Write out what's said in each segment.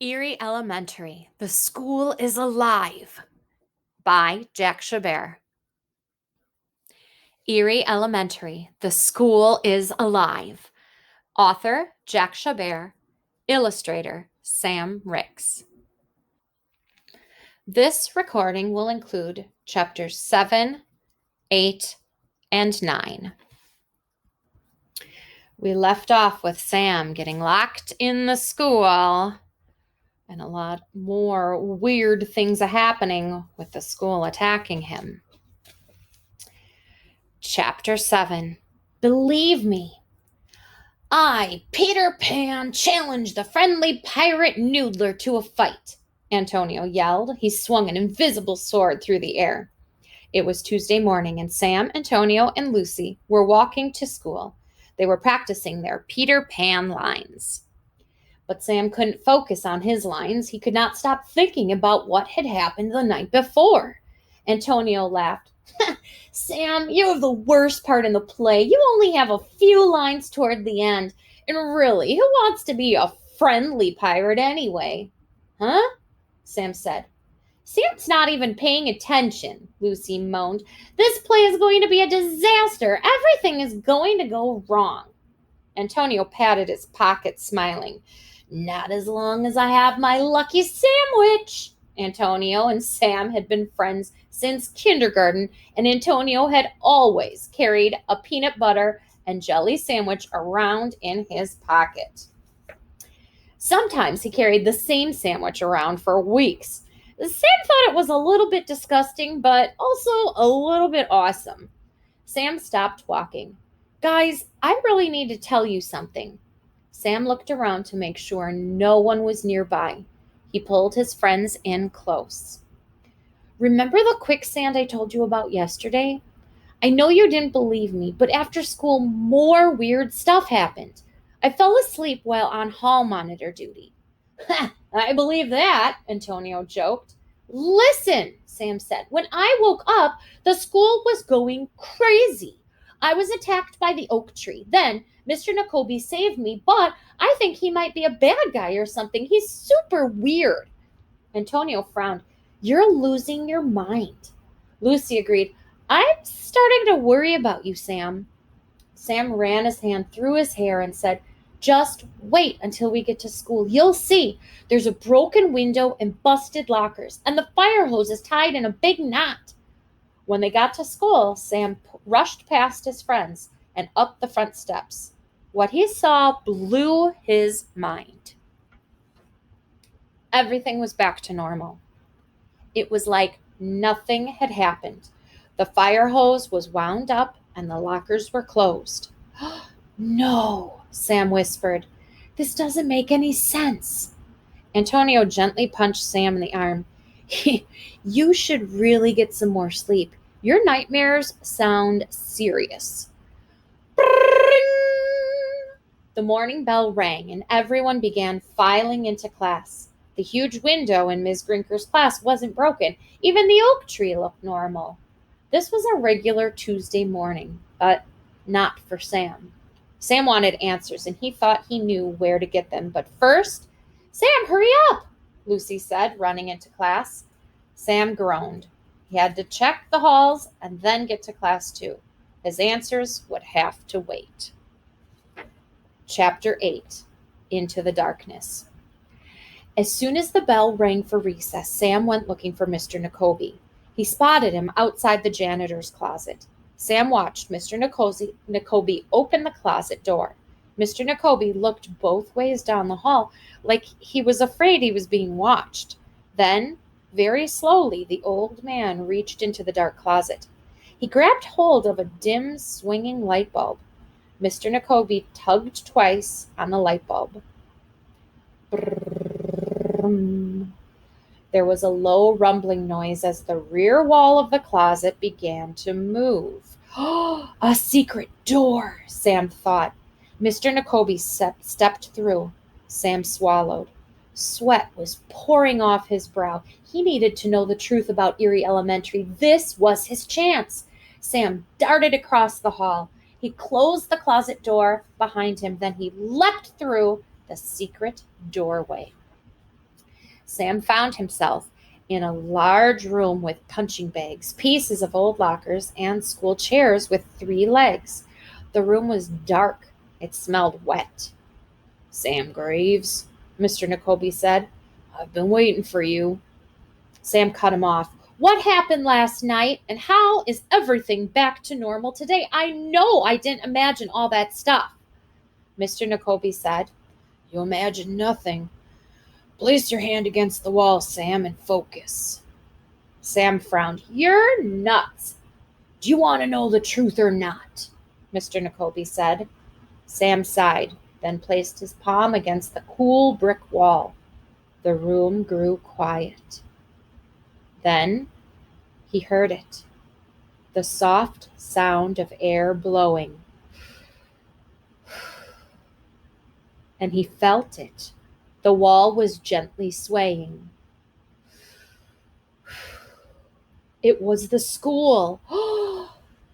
Eerie Elementary, The School is Alive by Jack Chabert. Eerie Elementary, The School is Alive. Author Jack Chabert. Illustrator Sam Ricks. This recording will include chapters 7, 8, and 9. We left off with Sam getting locked in the school and a lot more weird things are happening with the school attacking him. Chapter 7. Believe me. I, Peter Pan, challenge the friendly pirate Noodler to a fight, Antonio yelled. He swung an invisible sword through the air. It was Tuesday morning, and Sam, Antonio, and Lucy were walking to school. They were practicing their Peter Pan lines. But Sam couldn't focus on his lines. He could not stop thinking about what had happened the night before. Antonio laughed. Sam, you have the worst part in the play. You only have a few lines toward the end. And really, who wants to be a friendly pirate anyway? Huh? Sam said. Sam's not even paying attention, Lucy moaned. This play is going to be a disaster. Everything is going to go wrong. Antonio patted his pocket, smiling. Not as long as I have my lucky sandwich. Antonio and Sam had been friends since kindergarten, and Antonio had always carried a peanut butter and jelly sandwich around in his pocket. Sometimes he carried the same sandwich around for weeks. Sam thought it was a little bit disgusting, but also a little bit awesome. Sam stopped walking. Guys, I really need to tell you something. Sam looked around to make sure no one was nearby. He pulled his friends in close. Remember the quicksand I told you about yesterday? I know you didn't believe me, but after school, more weird stuff happened. I fell asleep while on hall monitor duty. I believe that, Antonio joked. Listen, Sam said. When I woke up, the school was going crazy. I was attacked by the oak tree. Then Mr. Nakobe saved me, but I think he might be a bad guy or something. He's super weird. Antonio frowned. You're losing your mind. Lucy agreed. I'm starting to worry about you, Sam. Sam ran his hand through his hair and said, just wait until we get to school. You'll see. There's a broken window and busted lockers, and the fire hose is tied in a big knot. When they got to school, Sam rushed past his friends and up the front steps. What he saw blew his mind. Everything was back to normal. It was like nothing had happened. The fire hose was wound up and the lockers were closed. No, Sam whispered. This doesn't make any sense. Antonio gently punched Sam in the arm. You should really get some more sleep. Your nightmares sound serious. The morning bell rang and everyone began filing into class. The huge window in Ms. Grinker's class wasn't broken. Even the oak tree looked normal. This was a regular Tuesday morning, but not for Sam. Sam wanted answers, and he thought he knew where to get them. But first, Sam, hurry up, Lucy said, running into class. Sam groaned. He had to check the halls and then get to class too. His answers would have to wait. Chapter 8. Into the Darkness. As soon as the bell rang for recess, Sam went looking for Mr. Nakobe. He spotted him outside the janitor's closet. Sam watched Mr. Nakobe open the closet door. Mr. Nakobe looked both ways down the hall like he was afraid he was being watched. Then, very slowly, the old man reached into the dark closet. He grabbed hold of a dim, swinging light bulb. Mr. Nakobe tugged twice on the light bulb. Brrrr. There was a low rumbling noise as the rear wall of the closet began to move. Oh, a secret door, Sam thought. Mr. Nakobe stepped through. Sam swallowed. Sweat was pouring off his brow. He needed to know the truth about Eerie Elementary. This was his chance. Sam darted across the hall. He closed the closet door behind him. Then he leapt through the secret doorway. Sam found himself in a large room with punching bags, pieces of old lockers, and school chairs with 3 legs. The room was dark. It smelled wet. "Sam Graves," Mr. Nakobe said, "I've been waiting for you." Sam cut him off. "What happened last night, and how is everything back to normal today? I know I didn't imagine all that stuff." Mr. Nakobe said, "You imagine nothing. Place your hand against the wall, Sam, and focus." Sam frowned. "You're nuts. Do you want to know the truth or not?" Mr. Nakobe said. Sam sighed, then placed his palm against the cool brick wall. The room grew quiet. Then he heard it, the soft sound of air blowing. And he felt it. The wall was gently swaying. It was the school.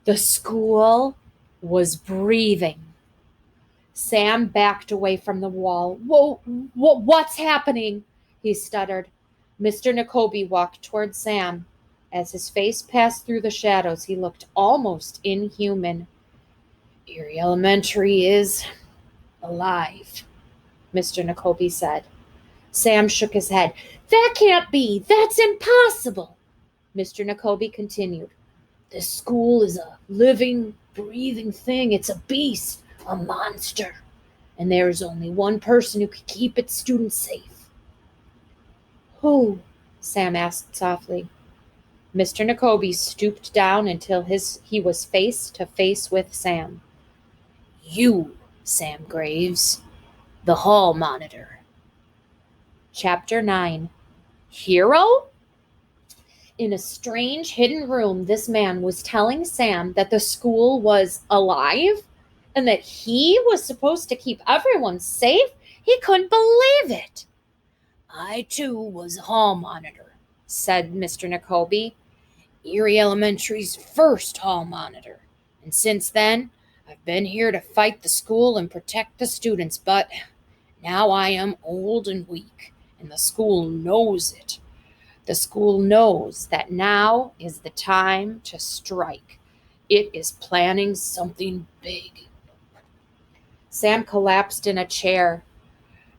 The school was breathing. Sam backed away from the wall. "Whoa, what's happening?" he stuttered. Mr. Nakobe walked toward Sam. As his face passed through the shadows, he looked almost inhuman. "Eerie Elementary is alive," Mr. Nakobe said. Sam shook his head. "That can't be. That's impossible." Mr. Nakobe continued. "This school is a living, breathing thing. It's a beast, a monster. And there is only one person who can keep its students safe." "Who?" Sam asked softly. Mr. Nakobe stooped down until he was face to face with Sam. "You, Sam Graves, the hall monitor." Chapter 9. Hero? In a strange hidden room, this man was telling Sam that the school was alive and that he was supposed to keep everyone safe. He couldn't believe it. "I, too, was a hall monitor," said Mr. Nakobe. "Eerie Elementary's first hall monitor. And since then, I've been here to fight the school and protect the students, but now I am old and weak, and the school knows it. The school knows that now is the time to strike. It is planning something big." Sam collapsed in a chair.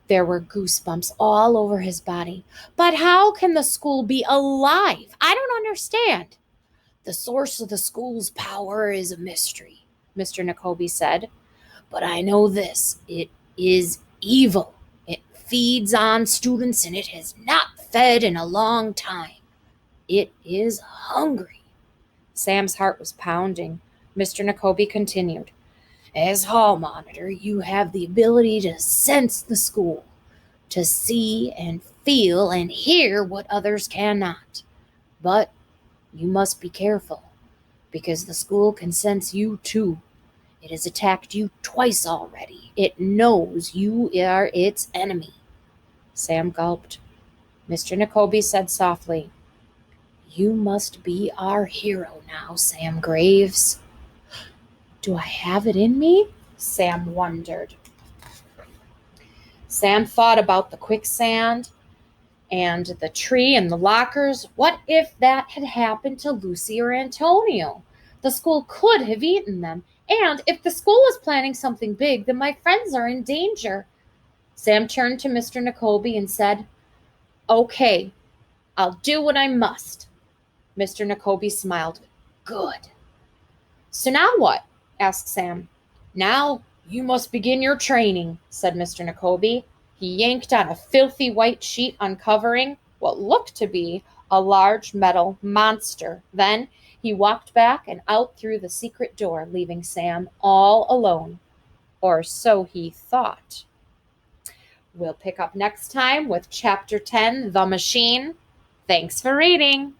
There were goosebumps all over his body. "But how can the school be alive? I don't understand." "The source of the school's power is a mystery," Mr. Nakobe said. "But I know this. It is evil. It feeds on students, and it has not fed in a long time. It is hungry." Sam's heart was pounding. Mr. Nakobe continued. "As hall monitor, you have the ability to sense the school, to see and feel and hear what others cannot. But you must be careful, because the school can sense you too. It has attacked you twice already. It knows you are its enemy." Sam gulped. Mr. Nakobe said softly, "You must be our hero now, Sam Graves." "Do I have it in me?" Sam wondered. Sam thought about the quicksand and the tree and the lockers. What if that had happened to Lucy or Antonio? The school could have eaten them. And if the school is planning something big, then my friends are in danger. Sam turned to Mr. Nakobe and said, "Okay, I'll do what I must." Mr. Nakobe smiled. "Good." "So now what?" asked Sam. "Now you must begin your training," said Mr. Nakobe. He yanked on a filthy white sheet, uncovering what looked to be a large metal monster. Then he walked back and out through the secret door, leaving Sam all alone. Or so he thought. We'll pick up next time with Chapter 10, The Machine. Thanks for reading.